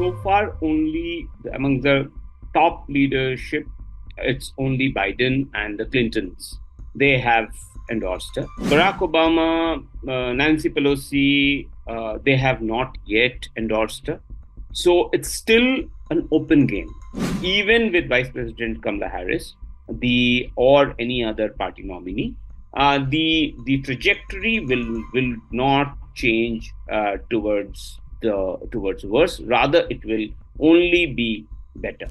so far only among the top leadership, it's only Biden and the Clintons. They have endorsed her. Barack Obama, Nancy Pelosi, they have not yet endorsed her. So it's still an open game. Even with Vice President Kamala Harris, or any other party nominee, the trajectory will not change towards worse. Rather, it will only be better.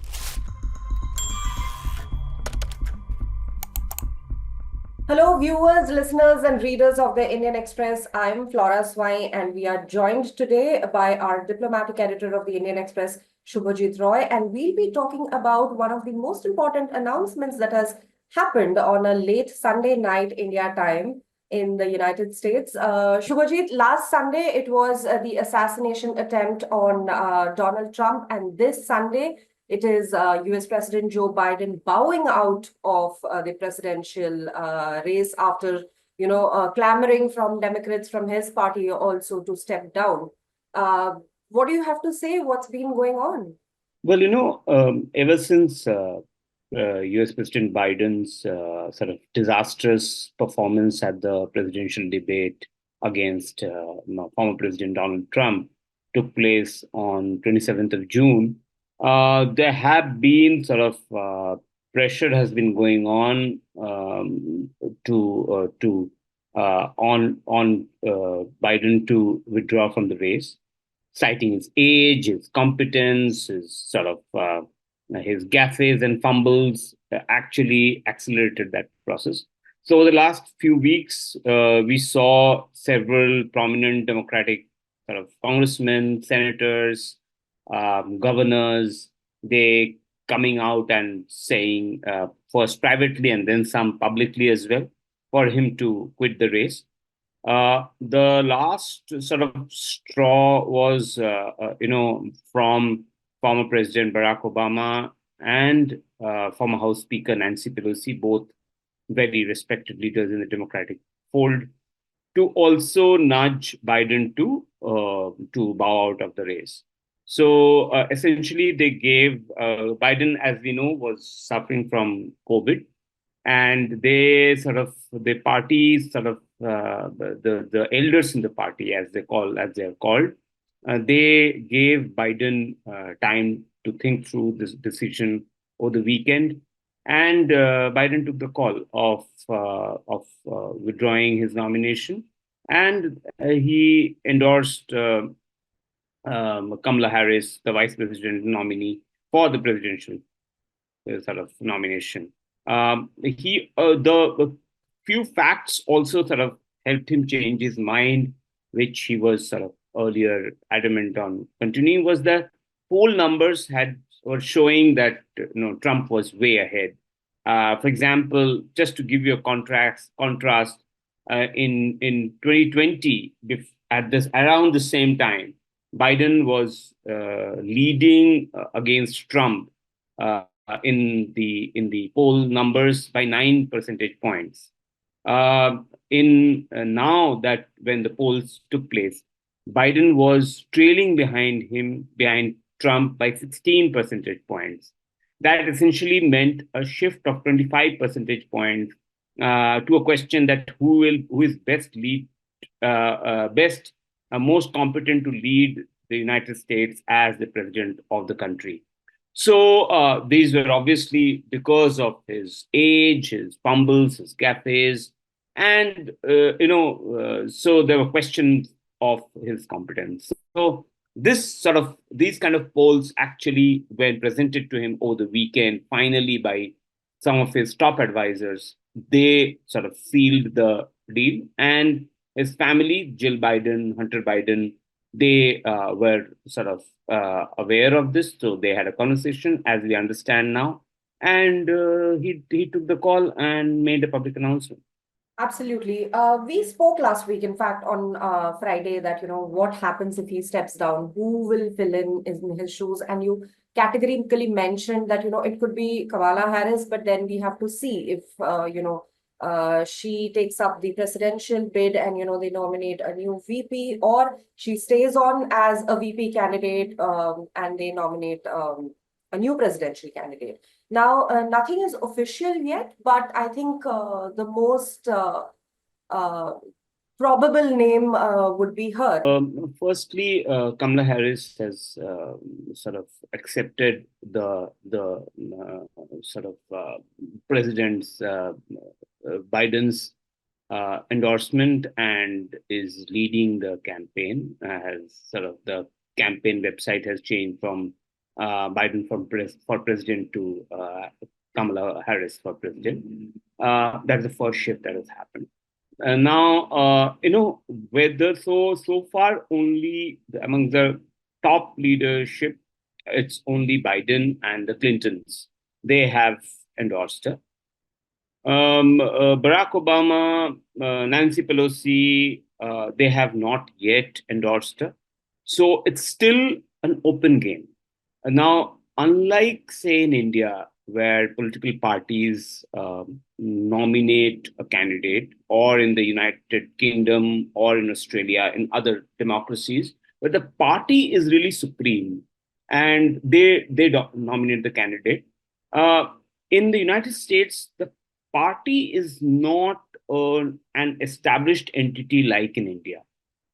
Hello, viewers, listeners, and readers of the Indian Express. I'm Flora Swai, and we are joined today by our diplomatic editor of the Indian Express, Shubhajit Roy, and we'll be talking about one of the most important announcements that has happened on a late Sunday night India time in the United States. Shubhajit, last Sunday it was the assassination attempt on Donald Trump, and this Sunday it is US President Joe Biden bowing out of the presidential race after, clamoring from Democrats from his party also to step down. What do you have to say? What's been going on? Well, ever since US President Biden's sort of disastrous performance at the presidential debate against former President Donald Trump took place on 27th of June, there have been sort of pressure has been going on on Biden to withdraw from the race, citing his age, his competence, his sort of his gaffes and fumbles actually accelerated that process. So, over the last few weeks, we saw several prominent Democratic sort of congressmen, senators, governors, they coming out and saying, first privately and then some publicly as well, for him to quit the race. The last sort of straw was, from former President Barack Obama and former House Speaker Nancy Pelosi, both very respected leaders in the Democratic fold, to also nudge Biden to bow out of the race. So essentially, they gave Biden, as we know, was suffering from COVID, and the parties sort of the elders in the party, as they are called, they gave Biden time to think through this decision over the weekend, and Biden took the call of withdrawing his nomination, and he endorsed Kamala Harris, the vice president nominee, for the presidential sort of nomination. The few facts also sort of helped him change his mind, which he was sort of earlier adamant on continuing, was that poll numbers were showing that Trump was way ahead. For example, just to give you a contrast, in 2020, at this around the same time, Biden was leading against Trump in the poll numbers by 9 percentage points. Now that when the polls took place, Biden was trailing behind Trump by 16 percentage points. That essentially meant a shift of 25 percentage points to a question that who is most competent to lead the United States as the president of the country. So these were obviously because of his age, his fumbles, his gaffes, and so there were questions of his competence. So these kind of polls actually, when presented to him over the weekend, finally by some of his top advisors, they sort of sealed the deal. And his family, Jill Biden, Hunter Biden, they were sort of aware of this. So they had a conversation, as we understand now. And he took the call and made a public announcement. Absolutely. We spoke last week, in fact, on Friday, that, what happens if he steps down? Who will fill in his shoes? And you categorically mentioned that, it could be Kamala Harris, but then we have to see if, she takes up the presidential bid and, they nominate a new VP, or she stays on as a VP candidate, and they nominate a new presidential candidate. Now, nothing is official yet, but I think the most uh, probable name would be her. Firstly, Kamala Harris has sort of accepted the sort of president's Biden's endorsement and is leading the campaign. Has sort of the campaign website has changed from Biden for president to Kamala Harris for president. That's the first shift that has happened. Now, whether so far only among the top leadership, it's only Biden and the Clintons. They have endorsed her. Barack Obama, Nancy Pelosi, they have not yet endorsed her. So it's still an open game. Now, unlike, say, in India, where political parties nominate a candidate, or in the United Kingdom, or in Australia, in other democracies, where the party is really supreme and they nominate the candidate. In the United States, the party is not an established entity like in India.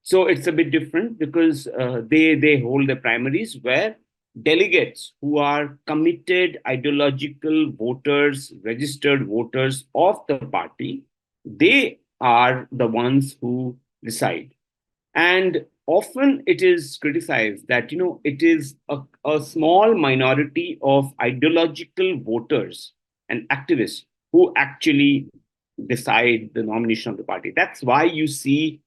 So it's a bit different because they hold the primaries where delegates who are committed ideological voters, registered voters of the party, they are the ones who decide. And often it is criticized that it is a small minority of ideological voters and activists who actually decide the nomination of the party. That's why you see,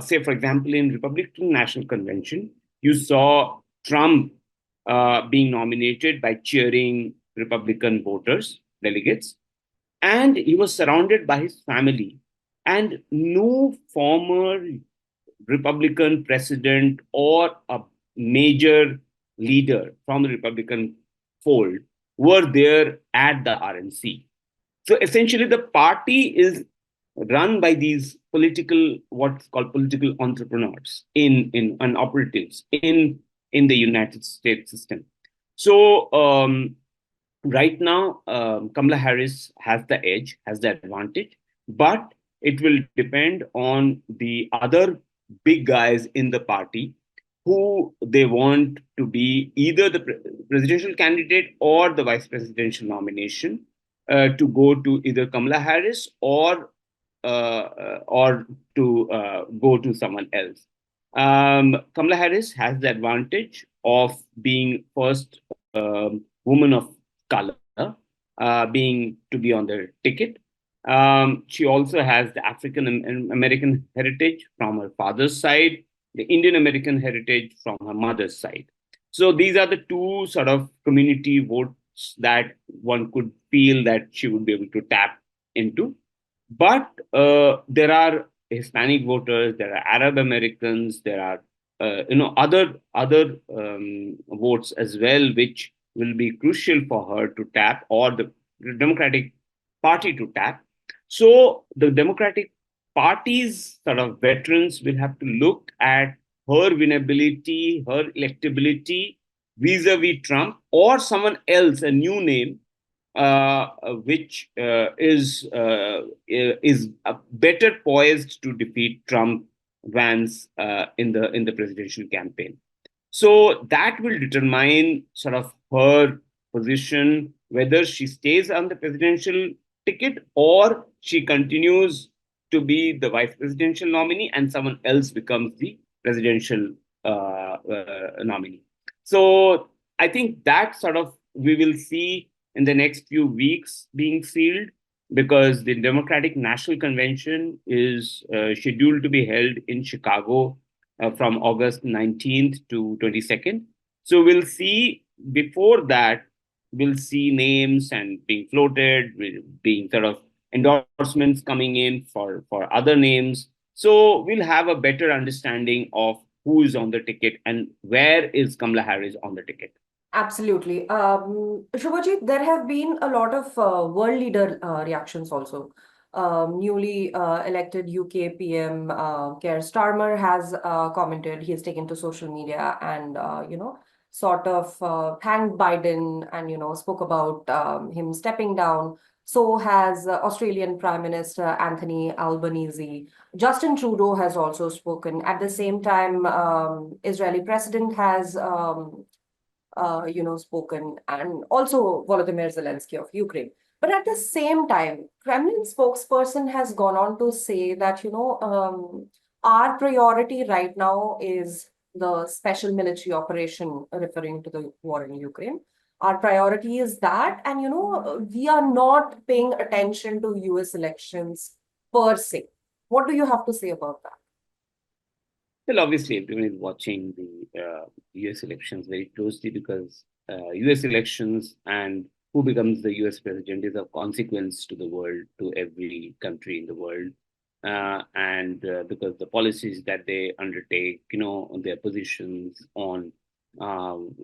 say, for example, in Republican National Convention, you saw Trump being nominated by cheering Republican voters, delegates, and he was surrounded by his family. And no former Republican president or a major leader from the Republican fold were there at the RNC. So essentially, the party is run by these what's called political entrepreneurs and operatives in the United States system. So right now, Kamala Harris has the edge, has the advantage, but it will depend on the other big guys in the party who they want to be either the presidential candidate or the vice presidential nomination to go to either Kamala Harris or to go to someone else. Kamala Harris has the advantage of being first woman of color, being to be on the ticket. She also has the African American heritage from her father's side, the Indian American heritage from her mother's side. So these are the two sort of community votes that one could feel that she would be able to tap into. But there are Hispanic voters, there are Arab Americans, there are other votes as well, which will be crucial for her to tap, or the Democratic Party to tap. So the Democratic Party's sort of veterans will have to look at her winnability, her electability vis-a-vis Trump or someone else, a new name, which is better poised to defeat Trump Vance in the presidential campaign. So that will determine sort of her position, whether she stays on the presidential ticket or she continues to be the vice presidential nominee and someone else becomes the presidential nominee. So I think that sort of we will see in the next few weeks being sealed, because the Democratic National Convention is scheduled to be held in Chicago from August 19th to 22nd. So we'll see before that, we'll see names and being floated, being sort of endorsements coming in for other names. So we'll have a better understanding of who is on the ticket and where is Kamala Harris on the ticket. Absolutely. Shubhajit, there have been a lot of world leader reactions also. newly elected UK PM Keir Starmer has commented. He has taken to social media and sort of thanked Biden and spoke about him stepping down. So has Australian Prime Minister Anthony Albanese. Justin Trudeau has also spoken. At the same time, Israeli President has spoken, and also Volodymyr Zelensky of Ukraine. But at the same time, Kremlin spokesperson has gone on to say that, our priority right now is the special military operation, referring to the war in Ukraine. Our priority is that, and, we are not paying attention to US elections per se. What do you have to say about that? Well, obviously, everyone is watching the US elections very closely because US elections and who becomes the US president is of consequence to the world, to every country in the world. And because the policies that they undertake, their positions on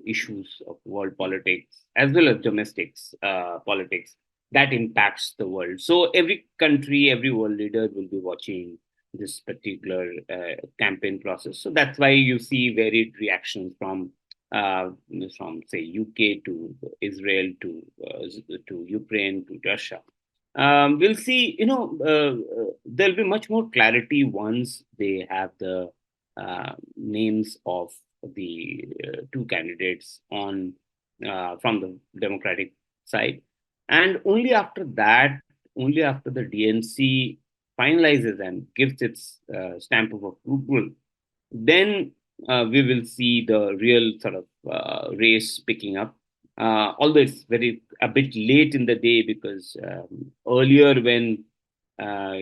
issues of world politics as well as domestics politics, that impacts the world. So every country, every world leader will be watching this particular campaign process. So that's why you see varied reactions from say UK to Israel to Ukraine to Russia. We'll see. There'll be much more clarity once they have the names of the two candidates on from the Democratic side, and only after that, only after the DNC finalizes and gives its stamp of approval, then we will see the real sort of race picking up. Although it's very a bit late in the day because earlier when uh,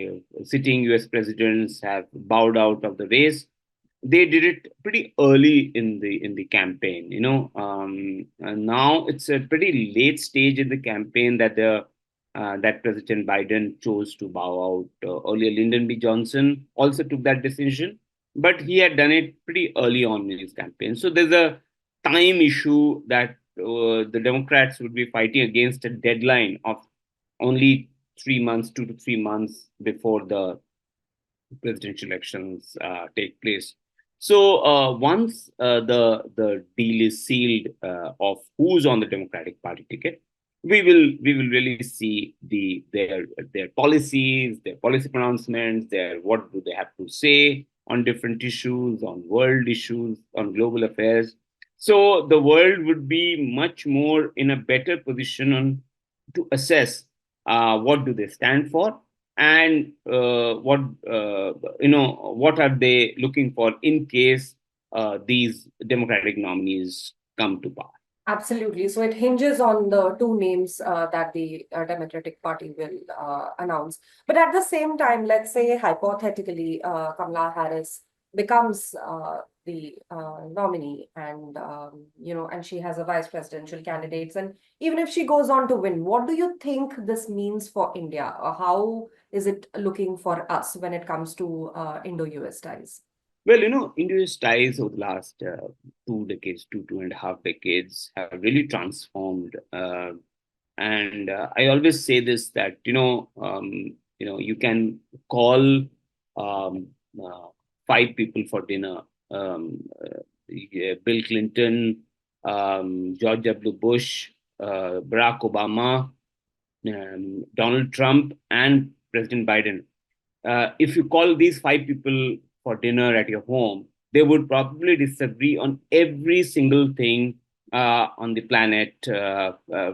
sitting US presidents have bowed out of the race, they did it pretty early in the campaign. And now it's a pretty late stage in the campaign that the that President Biden chose to bow out. Earlier, Lyndon B. Johnson also took that decision, but he had done it pretty early on in his campaign. So there's a time issue that the Democrats would be fighting against a deadline of only 3 months, 2 to 3 months before the presidential elections take place. So once the deal is sealed of who's on the Democratic Party ticket, we will really see their policies, their policy pronouncements, their what do they have to say on different issues, on world issues, on global affairs. So the world would be much more in a better position on to assess what do they stand for and what are they looking for in case these Democratic nominees come to power. Absolutely. So it hinges on the two names that the Democratic Party will announce. But at the same time, let's say hypothetically, Kamala Harris becomes the nominee, and and she has a vice presidential candidates. And even if she goes on to win, what do you think this means for India? Or how is it looking for us when it comes to Indo-US ties? Well, India's ties over the last 2 decades, two and a half decades, have really transformed. And I always say this that you can call um, uh, five people for dinner: Bill Clinton, George W. Bush, Barack Obama, Donald Trump, and President Biden. If you call these five people for dinner at your home, they would probably disagree on every single thing on the planet,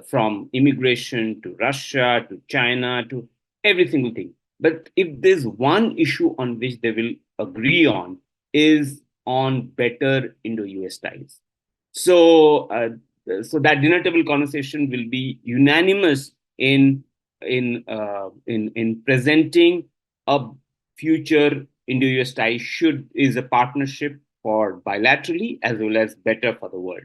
from immigration to Russia to China to every single thing. But if there's one issue on which they will agree on, is on better Indo-US ties. So, so that dinner table conversation will be unanimous in presenting a future Indo-US tie should is a partnership for bilaterally as well as better for the world.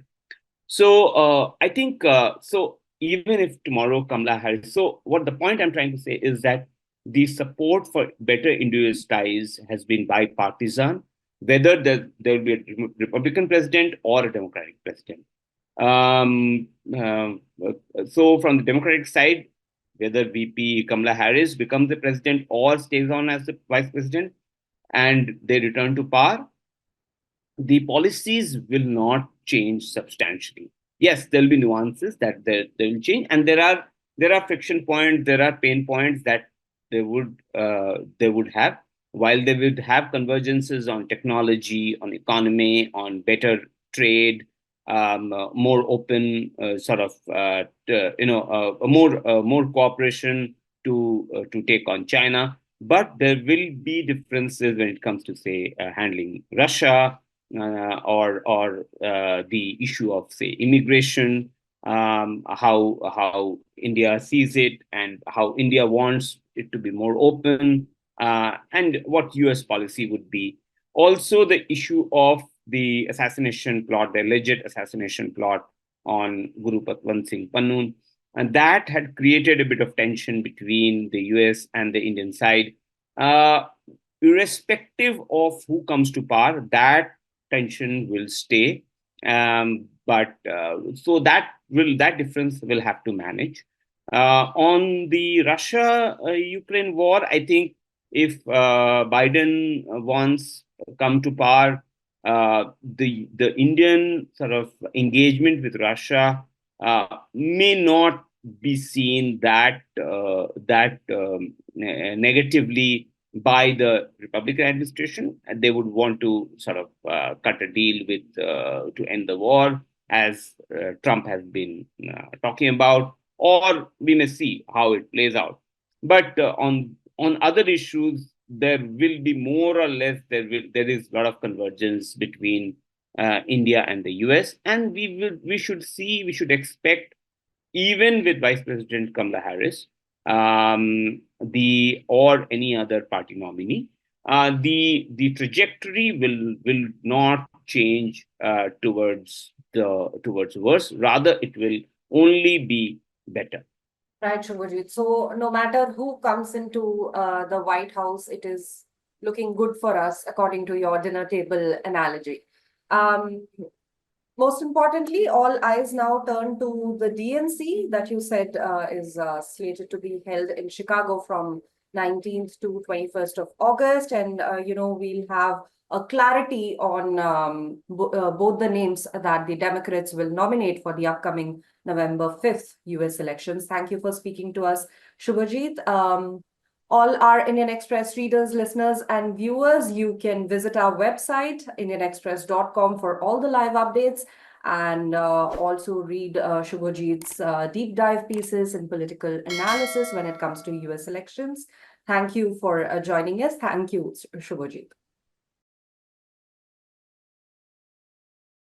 So I think so. Even if tomorrow Kamala Harris, so what the point I'm trying to say is that the support for better Indo-US ties has been bipartisan, whether there will be a Republican president or a Democratic president. Um, uh, so from the Democratic side, whether VP Kamala Harris becomes the president or stays on as the vice president, and they return to power, the policies will not change substantially. Yes, there'll be nuances that they will change, and there are friction points, there are pain points that they would have. While they would have convergences on technology, on economy, on better trade, more open sort of more cooperation to take on China. But there will be differences when it comes to, say, handling Russia, or the issue of, say, immigration, how India sees it, and how India wants it to be more open, and what US policy would be. Also, the issue of the assassination plot, the alleged assassination plot on Guru Patwant Singh Pannu, and that had created a bit of tension between the US and the Indian side. Uh, Irrespective of who comes to power, that tension will stay. But so that difference will have to manage. On the Russia-Ukraine war, I think if Biden wants come to power, the Indian sort of engagement with Russia may not be seen that negatively by the Republican administration. And they would want to sort of cut a deal with to end the war, as Trump has been talking about, or we may see how it plays out. But on other issues, there will be more or less there is a lot of convergence between India and the US, and we should expect, even with Vice President Kamala Harris, the or any other party nominee, the trajectory will not change towards worse. Rather, it will only be better. Right, Shubhajit. So no matter who comes into the White House, it is looking good for us, according to your dinner table analogy. Most importantly, all eyes now turn to the DNC that you said is slated to be held in Chicago from 19th to 21st of August. And, we'll have a clarity on both the names that the Democrats will nominate for the upcoming November 5th US elections. Thank you for speaking to us, Shubhajit. All our Indian Express readers, listeners, and viewers, you can visit our website, indianexpress.com, for all the live updates, and also read Shubhajit's deep dive pieces and political analysis when it comes to US elections. Thank you for joining us. Thank you, Shubhajit.